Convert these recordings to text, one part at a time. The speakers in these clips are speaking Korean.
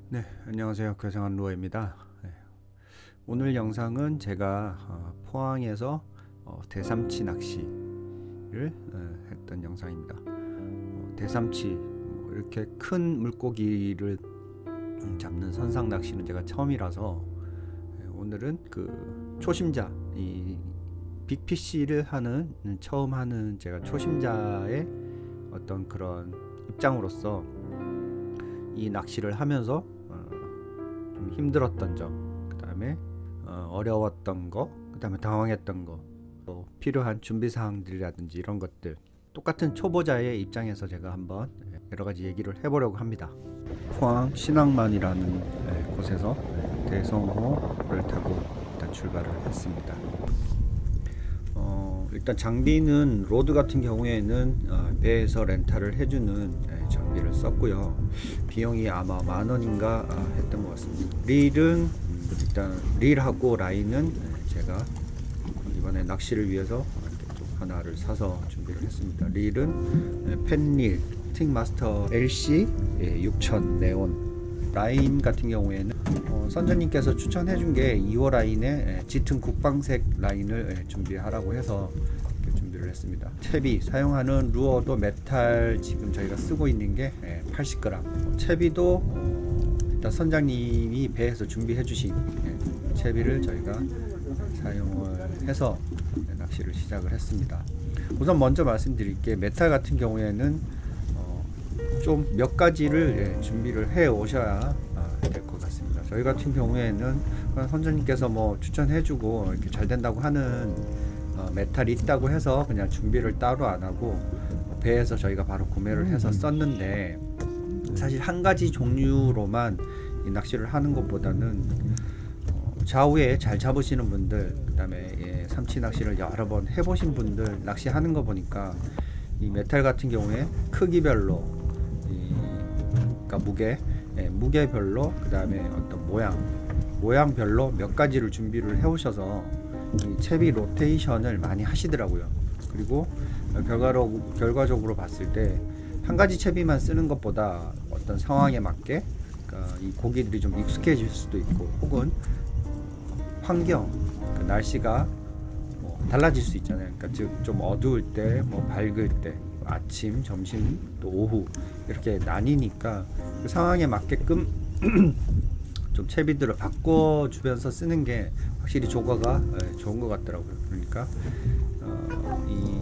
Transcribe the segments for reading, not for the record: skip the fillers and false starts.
네, 안녕하세요. 괴상한 루어입니다. 오늘 영상은 제가 포항에서 대삼치 낚시를 했던 영상입니다. 대삼치 이렇게 큰 물고기를 잡는 선상 낚시는 제가 처음이라서 오늘은 그 초심자, 이 빅피쉬를 처음 하는 제가 초심자의 어떤 그런 입장으로서 이 낚시를 하면서 좀 힘들었던 점, 그 다음에 어려웠던 거, 그 다음에 당황했던 거, 또 필요한 준비사항들이라든지 이런 것들, 똑같은 초보자의 입장에서 제가 한번 여러가지 얘기를 해보려고 합니다. 포항 신항만이라는 곳에서 대성호를 타고 일단 출발을 했습니다. 일단 장비는 로드 같은 경우에는 배에서 렌탈을 해주는 장비를 썼고요. 비용이 아마 10,000원인가 했던 것 같습니다. 릴은 일단 릴하고 라인은 제가 이번에 낚시를 위해서 이렇게 좀 하나를 사서 준비를 했습니다. 릴은 펜릴 스틱마스터 LC 6000 네온. 라인 같은 경우에는 선전님께서 추천해준 게 2호 라인에 짙은 국방색 라인을 준비하라고 해서 이렇게 준비를 했습니다. 채비 사용하는 루어도 메탈 지금 저희가 쓰고 있는 게 80g. 채비도 일단 선장님이 배에서 준비해 주신 채비를 저희가 사용을 해서 낚시를 시작을 했습니다. 우선 먼저 말씀드릴 게 메탈 같은 경우에는 좀 몇 가지를 준비를 해 오셔야 될 것 같습니다. 저희 같은 경우에는 선생님께서 뭐 추천해주고 이렇게 잘 된다고 하는 메탈이 있다고 해서 그냥 준비를 따로 안 하고 배에서 저희가 바로 구매를 해서 썼는데, 사실 한 가지 종류로만 이 낚시를 하는 것보다는 좌우에 잘 잡으시는 분들, 그 다음에 삼치 낚시를 여러 번 해보신 분들 낚시하는 거 보니까 이 메탈 같은 경우에 크기별로, 그러니까 무게별로, 그 다음에 어떤 모양별로 몇 가지를 준비를 해 오셔서 이 채비 로테이션을 많이 하시더라고요. 그리고 결과적으로 봤을 때 한 가지 채비만 쓰는 것보다 어떤 상황에 맞게, 그러니까 이 고기들이 좀 익숙해질 수도 있고, 혹은 환경, 그러니까 날씨가 달라질 수 있잖아요. 그러니까 즉 좀 어두울 때, 밝을 때, 아침, 점심, 또 오후 이렇게 나뉘니까 그 상황에 맞게끔 좀 채비들을 바꿔주면서 쓰는 게 확실히 조과가 좋은 것 같더라고요. 그러니까 이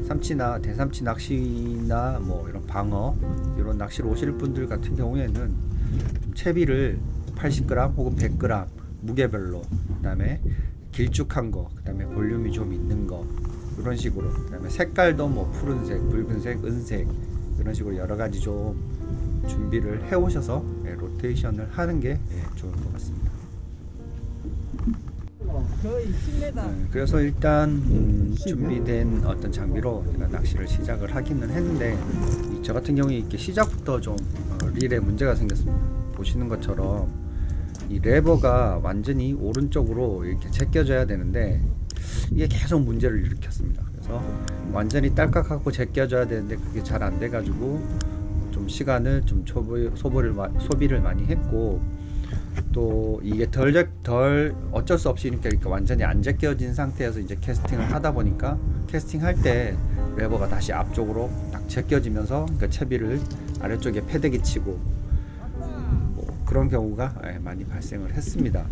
삼치나 대삼치 낚시나 이런 방어, 이런 낚시를 오실 분들 같은 경우에는 좀 채비를 80g 혹은 100g 무게별로, 그 다음에 길쭉한 거, 그 다음에 볼륨이 좀 있는 거, 이런 식으로, 그 다음에 색깔도 푸른색, 붉은색, 은색, 이런 식으로 여러 가지 좀 준비를 해 오셔서 로테이션을 하는 게 좋은 것 같습니다. 거의 10m. 그래서 일단 준비된 어떤 장비로 제가 낚시를 시작을 하기는 했는데, 저 같은 경우에 이렇게 시작부터 좀 릴에 문제가 생겼습니다. 보시는 것처럼 이 레버가 완전히 오른쪽으로 이렇게 제껴져야 되는데 이게 계속 문제를 일으켰습니다. 그래서 완전히 딸깍하고 제껴져야 되는데 그게 잘 안 돼가지고 좀 시간을 좀 소비를 많이 했고, 또 이게 덜 어쩔 수 없이 이렇게 완전히 안 제껴진 상태에서 이제 캐스팅을 하다 보니까, 캐스팅할 때 레버가 다시 앞쪽으로 딱 제껴지면서 그러니까 채비를 아래쪽에 패대기 치고 그런 경우가 많이 발생을 했습니다.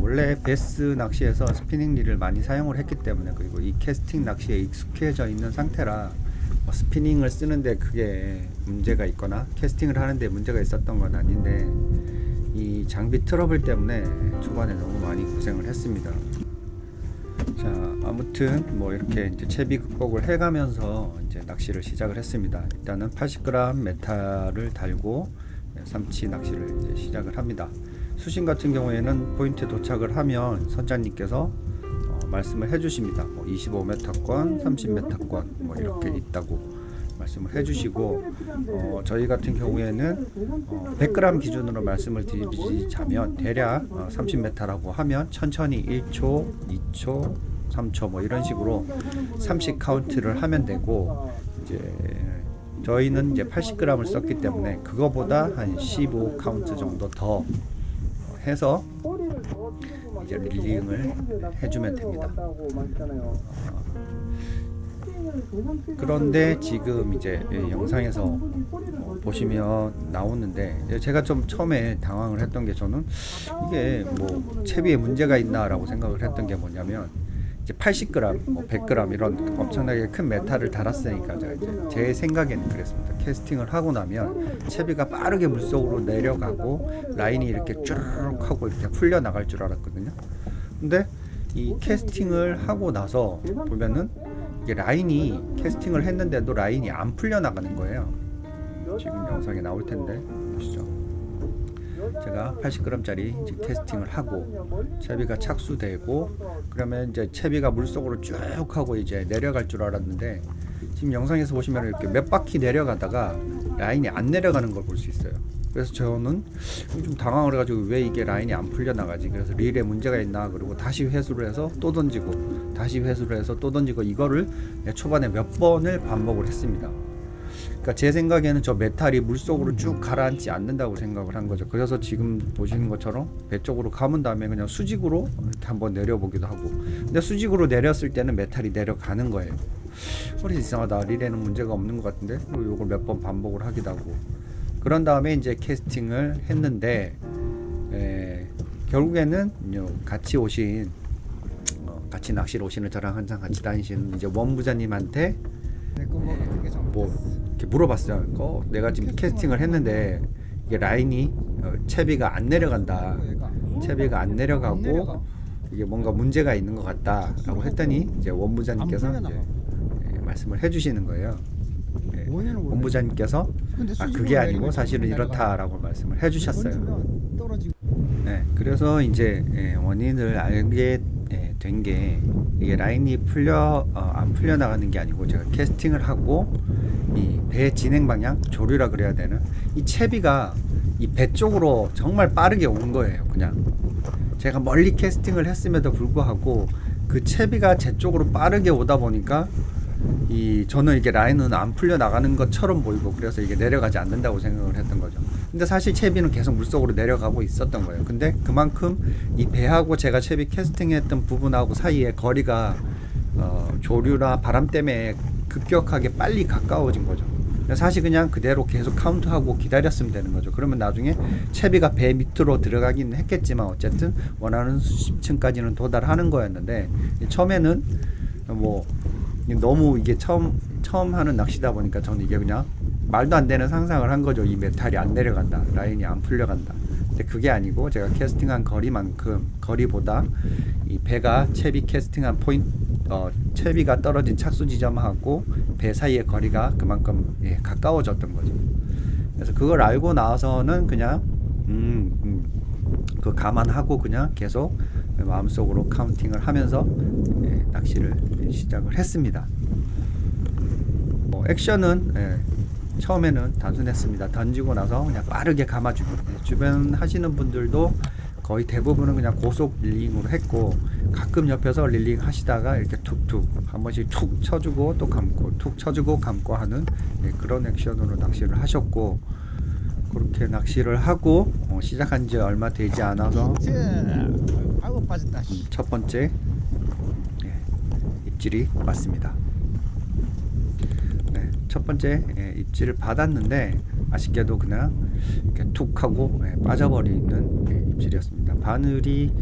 원래 베스 낚시에서 스피닝 릴을 많이 사용을 했기 때문에, 그리고 이 캐스팅 낚시에 익숙해져 있는 상태라 스피닝을 쓰는데 크게 문제가 있거나 캐스팅을 하는데 문제가 있었던 건 아닌데, 이 장비 트러블 때문에 초반에 너무 많이 고생을 했습니다. 자, 아무튼 이렇게 이제 채비 극복을 해가면서 이제 낚시를 시작을 했습니다. 일단은 80g 메탈을 달고 삼치 낚시를 이제 시작을 합니다. 수심 같은 경우에는 포인트에 도착을 하면 선장님께서 말씀을 해주십니다. 25m권, 30m권 이렇게 있다고 말씀을 해주시고, 저희 같은 경우에는 100g 기준으로 말씀을 드리자면 대략 30m라고 하면 천천히 1초, 2초, 3초 이런 식으로 30 카운트를 하면 되고, 이제 저희는 이제 80g을 썼기 때문에 그거보다 한 15 카운트 정도 더 해서 이제 릴링을 해주면 됩니다. 그런데 지금 이제 영상에서 보시면 나오는데 제가 좀 처음에 당황을 했던 게, 저는 이게 뭐 채비에 문제가 있나 라고 생각을 했던 게 뭐냐면, 이제 80g, 뭐 100g 이런 엄청나게 큰 메탈을 달았으니까 제가 이제 제 생각에는 그랬습니다. 캐스팅을 하고 나면 채비가 빠르게 물속으로 내려가고 라인이 이렇게 쭉 하고 이렇게 풀려 나갈 줄 알았거든요. 근데 이 캐스팅을 하고 나서 보면은 이게 라인이, 캐스팅을 했는데도 라인이 안 풀려 나가는 거예요. 지금 영상에 나올 텐데 보시죠. 제가 80g짜리 이제 캐스팅을 하고 채비가 착수되고, 그러면 이제 채비가 물속으로 쭉 하고 이제 내려갈 줄 알았는데, 지금 영상에서 보시면 이렇게 몇 바퀴 내려가다가 라인이 안 내려가는 걸 볼 수 있어요. 그래서 저는 좀 당황을 해가지고 왜 이게 라인이 안 풀려 나가지, 그래서 릴에 문제가 있나, 그리고 다시 회수를 해서 또 던지고 다시 회수를 해서 또 던지고, 이거를 초반에 몇 번을 반복을 했습니다. 그러니까 제 생각에는 저 메탈이 물속으로 쭉 가라앉지 않는다고 생각을 한 거죠. 그래서 지금 보시는 것처럼 배 쪽으로 감은 다음에 그냥 수직으로 이렇게 한번 내려보기도 하고, 근데 수직으로 내렸을 때는 메탈이 내려가는 거예요. 그래서 이상하다, 릴에는 문제가 없는 것 같은데, 이걸 몇 번 반복을 하기도 하고, 그런 다음에 이제 캐스팅을 했는데, 결국에는 같이 오신 같이 낚시를 오시는, 저랑 항상 같이 다니시는 이제 원부자님한테 뭐 이렇게 물어봤어요. 내가 지금 캐스팅을 했는데 이게 라인이 채비가 안 내려간다, 채비가 안 내려가고 이게 뭔가 문제가 있는 것 같다 라고 했더니, 이제 원부자님께서 이제 말씀을 해주시는 거예요. 원부자님께서 그게 아니고 사실은 이렇다라고 말씀을 해주셨어요. 네, 그래서 이제 원인을 알게 된 게, 이게 라인이 안 풀려 나가는 게 아니고, 제가 캐스팅을 하고 이 배 진행 방향, 조류라 그래야 되나, 이 채비가 이 배 쪽으로 정말 빠르게 온 거예요. 그냥 제가 멀리 캐스팅을 했음에도 불구하고 그 채비가 제 쪽으로 빠르게 오다 보니까 저는 이게 라인은 안 풀려 나가는 것처럼 보이고, 그래서 이게 내려가지 않는다고 생각을 했던 거죠. 근데 사실 채비는 계속 물속으로 내려가고 있었던 거예요. 근데 그만큼 이 배하고 제가 채비 캐스팅했던 부분하고 사이에 거리가 조류나 바람 때문에 급격하게 빨리 가까워진 거죠. 사실 그냥 그대로 계속 카운트하고 기다렸으면 되는 거죠. 그러면 나중에 채비가 배 밑으로 들어가긴 했겠지만 어쨌든 원하는 수심층까지는 도달하는 거였는데, 처음에는 뭐 너무 이게 처음 하는 낚시다 보니까 저는 이게 그냥 말도 안 되는 상상을 한 거죠. 이 메탈이 안 내려간다, 라인이 안 풀려간다. 근데 그게 아니고, 제가 캐스팅한 거리보다 이 배가 채비 캐스팅한 포인트, 채비가 떨어진 착수 지점하고 배 사이의 거리가 그만큼 가까워졌던 거죠. 그래서 그걸 알고 나서는 그냥 그 감안하고 그냥 계속 마음속으로 카운팅을 하면서 낚시를 시작을 했습니다. 액션은 처음에는 단순했습니다. 던지고 나서 그냥 빠르게 감아주기. 주변 하시는 분들도 거의 대부분은 그냥 고속 릴링으로 했고, 가끔 옆에서 릴링 하시다가 이렇게 툭툭 한 번씩 툭 쳐주고 또 감고, 툭 쳐주고 감고 하는 그런 액션으로 낚시를 하셨고, 그렇게 낚시를 하고 시작한 지 얼마 되지 않아서 첫 번째 입질이 왔습니다. 첫 번째 입질을 받았는데, 아쉽게도 그냥 이렇게 툭 하고 빠져버리는 입질이었습니다. 바늘이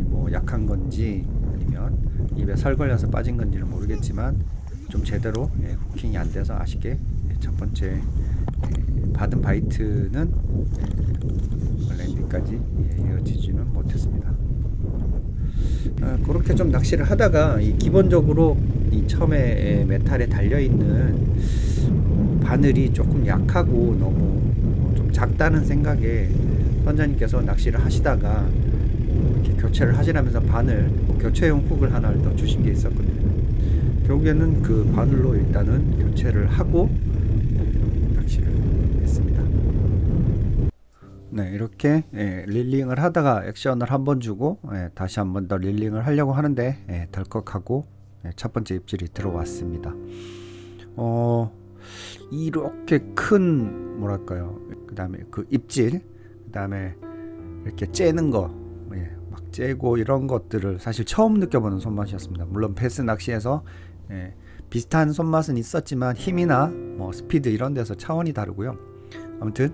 뭐 약한 건지 아니면 입에 살 걸려서 빠진 건지는 모르겠지만, 좀 제대로 후킹이 안 돼서 아쉽게 첫 번째 받은 바이트는 랜딩까지 이어지지는 못했습니다. 그렇게 좀 낚시를 하다가 기본적으로 이 처음에 메탈에 달려있는 바늘이 조금 약하고 너무 좀 작다는 생각에 선장님께서 낚시를 하시다가 이렇게 교체를 하시라면서 바늘 교체용 훅을 하나를 더 주신 게 있었거든요. 결국에는 그 바늘로 일단은 교체를 하고 낚시를 했습니다. 네, 이렇게 릴링을 하다가 액션을 한번 주고 다시 한번 더 릴링을 하려고 하는데 덜컥하고 첫 번째 입질이 들어왔습니다. 이렇게 큰 뭐랄까요, 그 다음에 그 입질, 그 다음에 이렇게 째는 거, 막 째고 이런 것들을 사실 처음 느껴보는 손맛이었습니다. 물론 베스 낚시에서 비슷한 손맛은 있었지만 힘이나 뭐 스피드 이런 데서 차원이 다르고요. 아무튼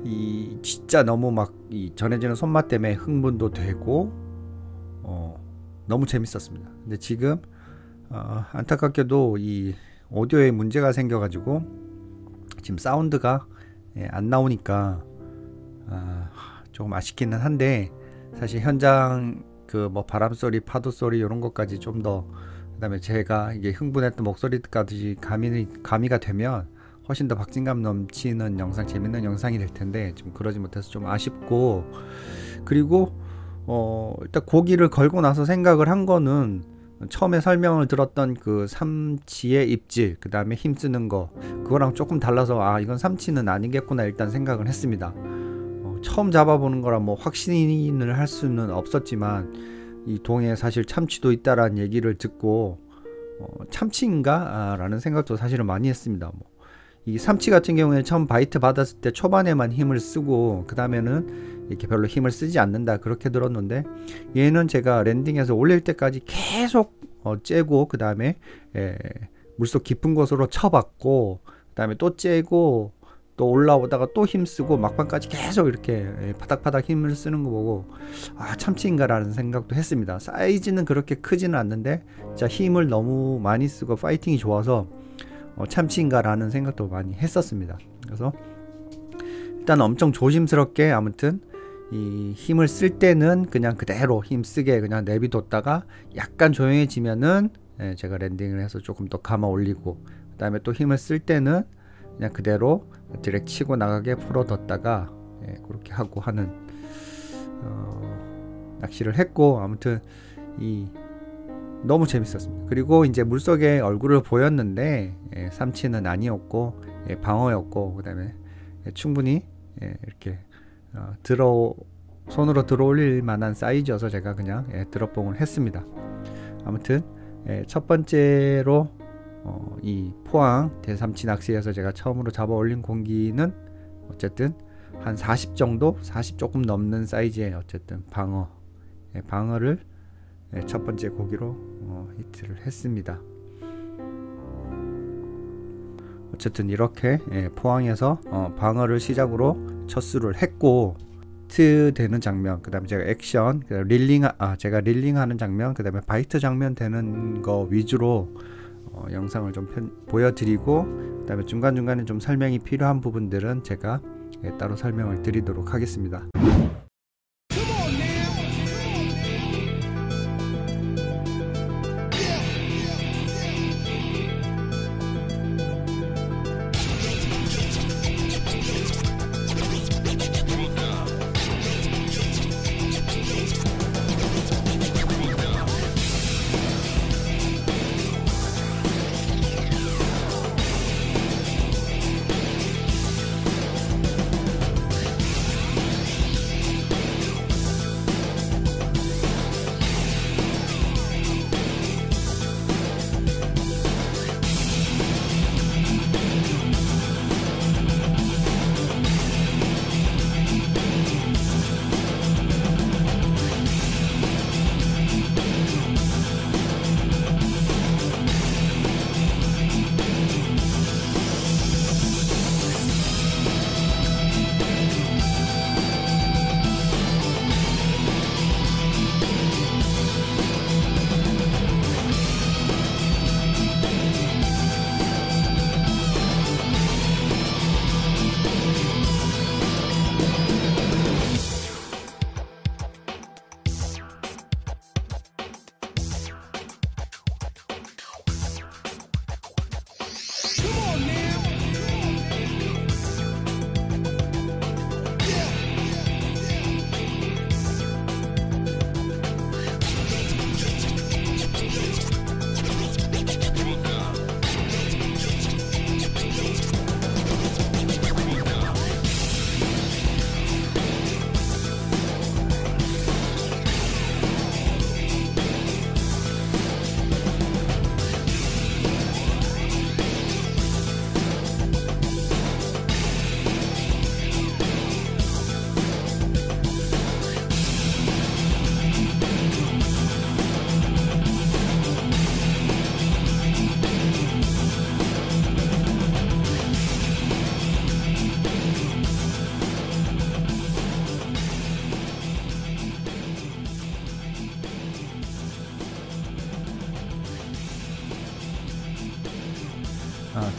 이 진짜 너무 막 이 전해지는 손맛 때문에 흥분도 되고 너무 재밌었습니다. 근데 지금 안타깝게도 이 오디오에 문제가 생겨가지고 지금 사운드가 안 나오니까 조금 아쉽기는 한데, 사실 현장 그 뭐 바람 소리, 파도 소리 이런 것까지 좀 더, 그다음에 제가 이게 흥분했던 목소리까지 가미가 되면 훨씬 더 박진감 넘치는 영상, 재밌는 영상이 될 텐데 좀 그러지 못해서 좀 아쉽고, 그리고 일단 고기를 걸고 나서 생각을 한 거는 처음에 설명을 들었던 그 삼치의 입질, 그 다음에 힘쓰는 거, 그거랑 조금 달라서 이건 삼치는 아니겠구나 일단 생각을 했습니다. 처음 잡아보는 거라 뭐 확신을 할 수는 없었지만 이 동해에 사실 참치도 있다라는 얘기를 듣고 참치인가? 라는 생각도 사실은 많이 했습니다. 이 삼치 같은 경우에 처음 바이트 받았을 때 초반에만 힘을 쓰고 그 다음에는 이렇게 별로 힘을 쓰지 않는다 그렇게 들었는데, 얘는 제가 랜딩해서 올릴 때까지 계속 째고 그 다음에 물속 깊은 곳으로 쳐봤고 그 다음에 또 째고 또 올라오다가 또 힘쓰고 막판까지 계속 이렇게 바닥바닥 힘을 쓰는 거 보고 참치인가 라는 생각도 했습니다. 사이즈는 그렇게 크지는 않는데 진짜 힘을 너무 많이 쓰고 파이팅이 좋아서 참치인가 라는 생각도 많이 했었습니다. 그래서 일단 엄청 조심스럽게 아무튼 이 힘을 쓸 때는 그냥 그대로 힘쓰게 그냥 내비뒀다가 약간 조용해지면은 제가 랜딩을 해서 조금 더 감아 올리고, 그 다음에 또 힘을 쓸 때는 그냥 그대로 디렉 치고 나가게 풀어뒀다가 그렇게 하고 하는 낚시를 했고, 아무튼 너무 재밌었습니다. 그리고 이제 물속에 얼굴을 보였는데 삼치는 아니었고 방어였고, 그 다음에 충분히 이렇게 손으로 들어올릴 만한 사이즈여서 제가 그냥 드롭봉을 했습니다. 아무튼 첫 번째로 이 포항 대삼치 낚시에서 제가 처음으로 잡아 올린 공기는 어쨌든 한 40 정도, 40 조금 넘는 사이즈의 어쨌든 방어를 첫 번째 고기로 히트를 했습니다. 어쨌든 이렇게 포항에서 방어를 시작으로 첫 수를 했고, 히트 되는 장면, 그 다음에 제가 액션, 제가 릴링하는 장면, 그 다음에 바이트 장면 되는 거 위주로 영상을 좀 보여드리고, 그 다음에 중간중간에 좀 설명이 필요한 부분들은 제가 따로 설명을 드리도록 하겠습니다.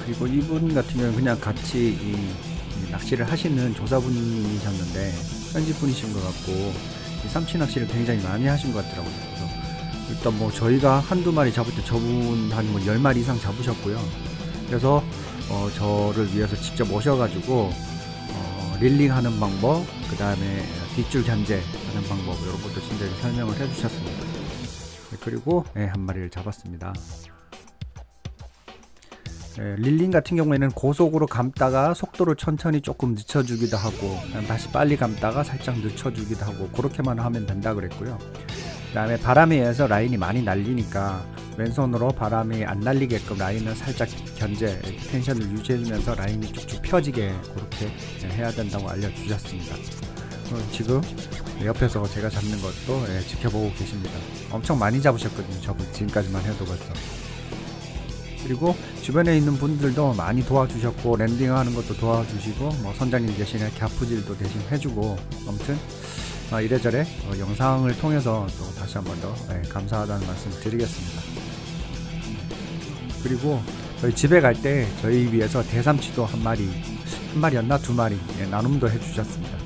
그리고 이분 같은 경우는 그냥 같이 이 낚시를 하시는 조사분이셨는데 현지분이신 것 같고 이 삼치 낚시를 굉장히 많이 하신 것 같더라고요. 그래서 일단 뭐 저희가 한두 마리 잡을 때 저분 한 뭐 10마리 이상 잡으셨고요. 그래서 저를 위해서 직접 오셔가지고 릴링하는 방법, 그 다음에 뒷줄 견제하는 방법 이런 것도 진짜 설명을 해주셨습니다. 그리고 한 마리를 잡았습니다. 릴링 같은 경우에는 고속으로 감다가 속도를 천천히 조금 늦춰주기도 하고 다시 빨리 감다가 살짝 늦춰주기도 하고 그렇게만 하면 된다 그랬고요. 그 다음에 바람에 의해서 라인이 많이 날리니까 왼손으로 바람이 안 날리게끔 라인을 살짝 견제 텐션을 유지해주면서 라인이 쭉쭉 펴지게 그렇게 해야 된다고 알려주셨습니다. 지금 옆에서 제가 잡는 것도 지켜보고 계십니다. 엄청 많이 잡으셨거든요. 저분 지금까지만 해도 벌써. 그리고 주변에 있는 분들도 많이 도와주셨고 랜딩하는 것도 도와주시고 뭐 선장님 대신에 갸프질도 대신 해주고 아무튼 이래저래 영상을 통해서 또 다시 한 번 더 감사하다는 말씀 드리겠습니다. 그리고 저희 집에 갈 때 저희 위해서 대삼치도 한 마리였나 두 마리 나눔도 해주셨습니다.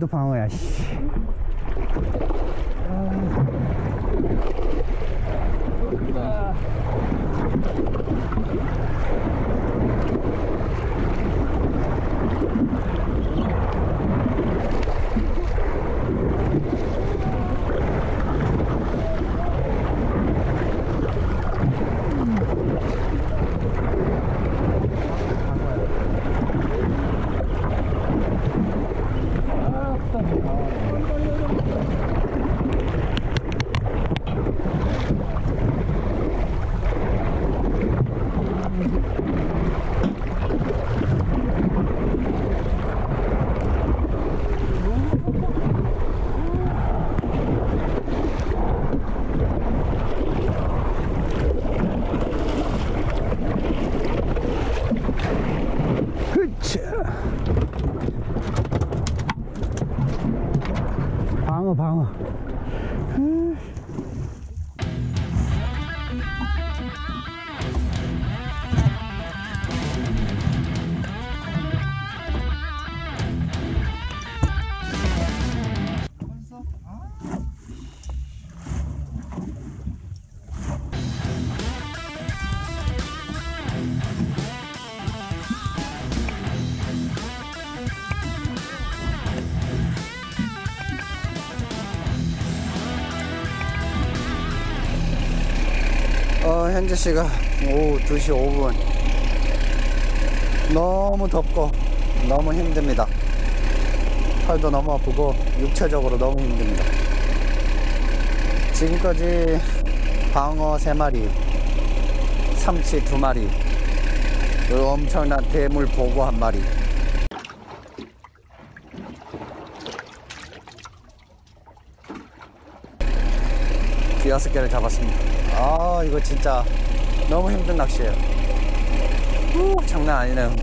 또 방어야 씨. 방어 현재 시각 오후 2시 5분. 너무 덥고 너무 힘듭니다. 팔도 너무 아프고 육체적으로 너무 힘듭니다. 지금까지 방어 3마리, 삼치 2마리, 그리고 엄청난 대물 보고 1마리, 비 6개를 잡았습니다. 이거 진짜 너무 힘든 낚시예요. 장난 아니네요.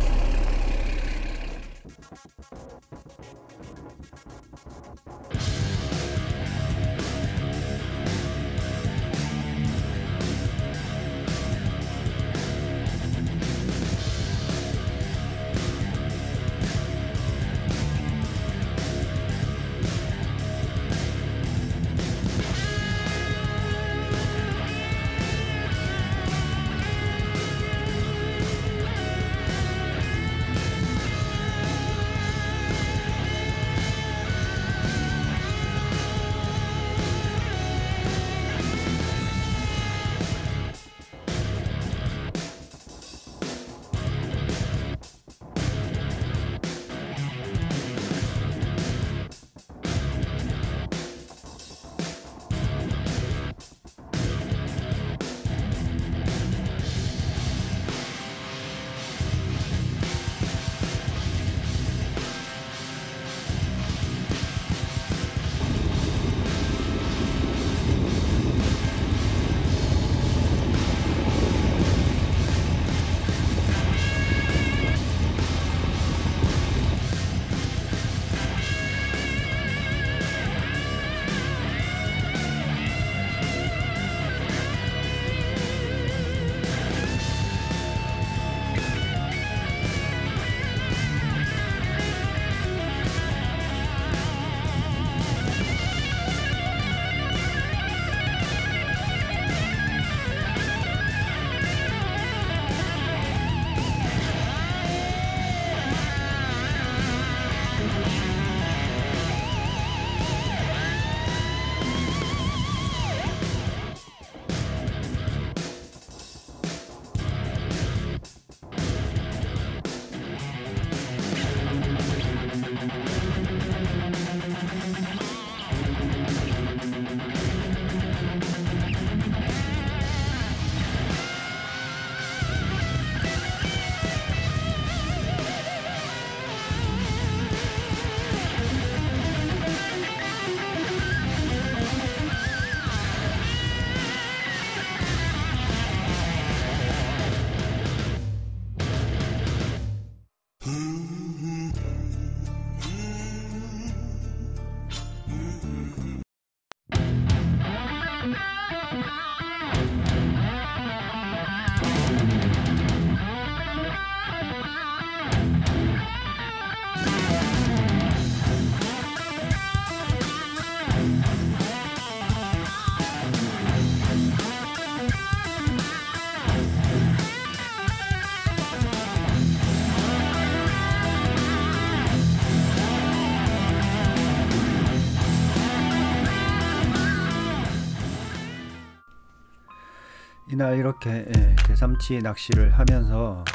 이날 이렇게 대삼치 낚시를 하면서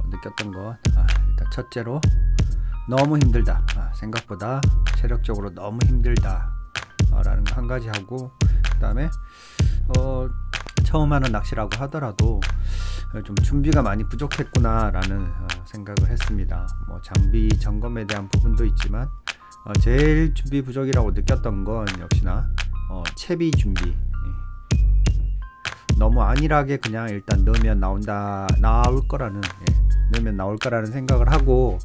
느꼈던 것, 일단 첫째로 너무 힘들다, 생각보다 체력적으로 너무 힘들다 라는 거 한 가지 하고, 그 다음에 처음 하는 낚시라고 하더라도 좀 준비가 많이 부족했구나 라는 생각을 했습니다. 뭐 장비 점검에 대한 부분도 있지만 제일 준비 부족이라고 느꼈던 건 역시나 채비 준비. 너무 안일하게 그냥 일단 넣으면 나올 거라는 생각을 하고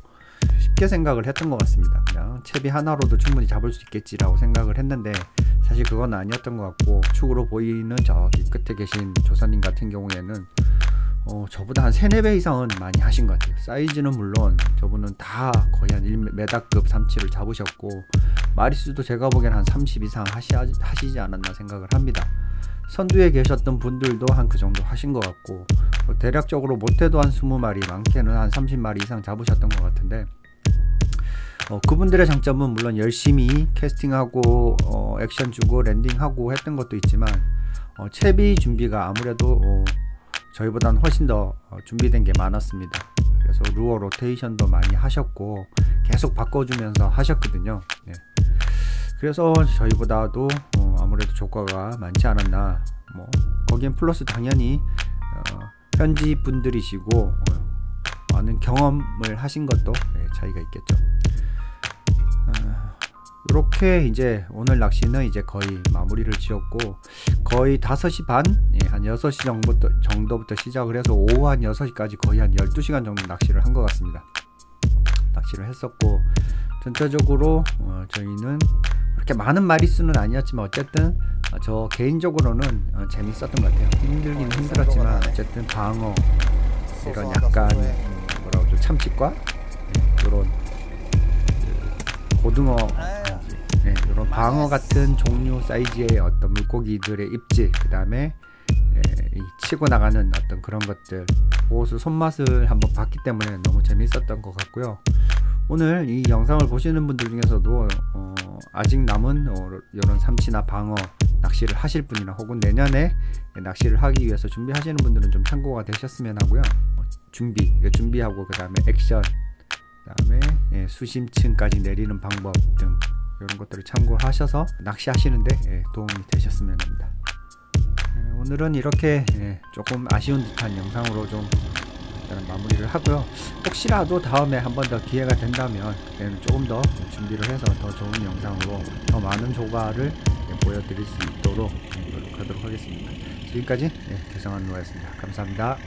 쉽게 생각을 했던 것 같습니다. 그냥 채비 하나로도 충분히 잡을 수 있겠지라고 생각을 했는데 사실 그건 아니었던 것 같고, 축으로 보이는 저기 끝에 계신 조사님 같은 경우에는 저보다 한 3-4배 이상은 많이 하신 것 같아요. 사이즈는 물론 저분은 다 거의 한 1m급 삼치를 잡으셨고, 마리수도 제가 보기엔 한 30 이상 하시지 않았나 생각을 합니다. 선두에 계셨던 분들도 한 그 정도 하신 것 같고, 대략적으로 못해도 한 20마리, 많게는 한 30마리 이상 잡으셨던 것 같은데, 그분들의 장점은 물론 열심히 캐스팅하고 액션 주고 랜딩하고 했던 것도 있지만, 채비 준비가 아무래도 저희보다는 훨씬 더 준비된 게 많았습니다. 그래서 루어 로테이션도 많이 하셨고 계속 바꿔주면서 하셨거든요. 그래서 저희보다도 아무래도 조과가 많지 않았나. 뭐 거기엔 플러스 당연히 현지 분들이시고 많은 경험을 하신 것도 차이가 있겠죠. 이렇게 이제 오늘 낚시는 이제 거의 마무리를 지었고, 거의 5시 반, 한 6시 정도부터 시작을 해서 오후 한 6시까지 거의 한 12시간 정도 낚시를 한 것 같습니다. 낚시를 했었고, 전체적으로 저희는 그렇게 많은 마리수는 아니었지만 어쨌든 저 개인적으로는 재밌었던 것 같아요. 힘들긴 힘들었지만 어쨌든 방어, 이런 약간 뭐라고 하죠, 참치과 이런 고등어, 이런 방어 같은 종류 사이즈의 어떤 물고기들의 입질, 그 다음에 치고 나가는 어떤 그런 것들, 그것을 손맛을 한번 봤기 때문에 너무 재밌었던 것 같고요. 오늘 이 영상을 보시는 분들 중에서도 아직 남은 이런 삼치나 방어 낚시를 하실 분이나 혹은 내년에 낚시를 하기 위해서 준비하시는 분들은 좀 참고가 되셨으면 하고요. 준비하고 그 다음에 액션, 그 다음에 수심층까지 내리는 방법 등 이런 것들을 참고하셔서 낚시하시는데 도움이 되셨으면 합니다. 오늘은 이렇게 조금 아쉬운 듯한 영상으로 좀 일단 마무리를 하고요. 혹시라도 다음에 한 번 더 기회가 된다면 그때는 조금 더 준비를 해서 더 좋은 영상으로 더 많은 조과를 보여드릴 수 있도록 노력하도록 하겠습니다. 지금까지 개성한 노아였습니다. 감사합니다.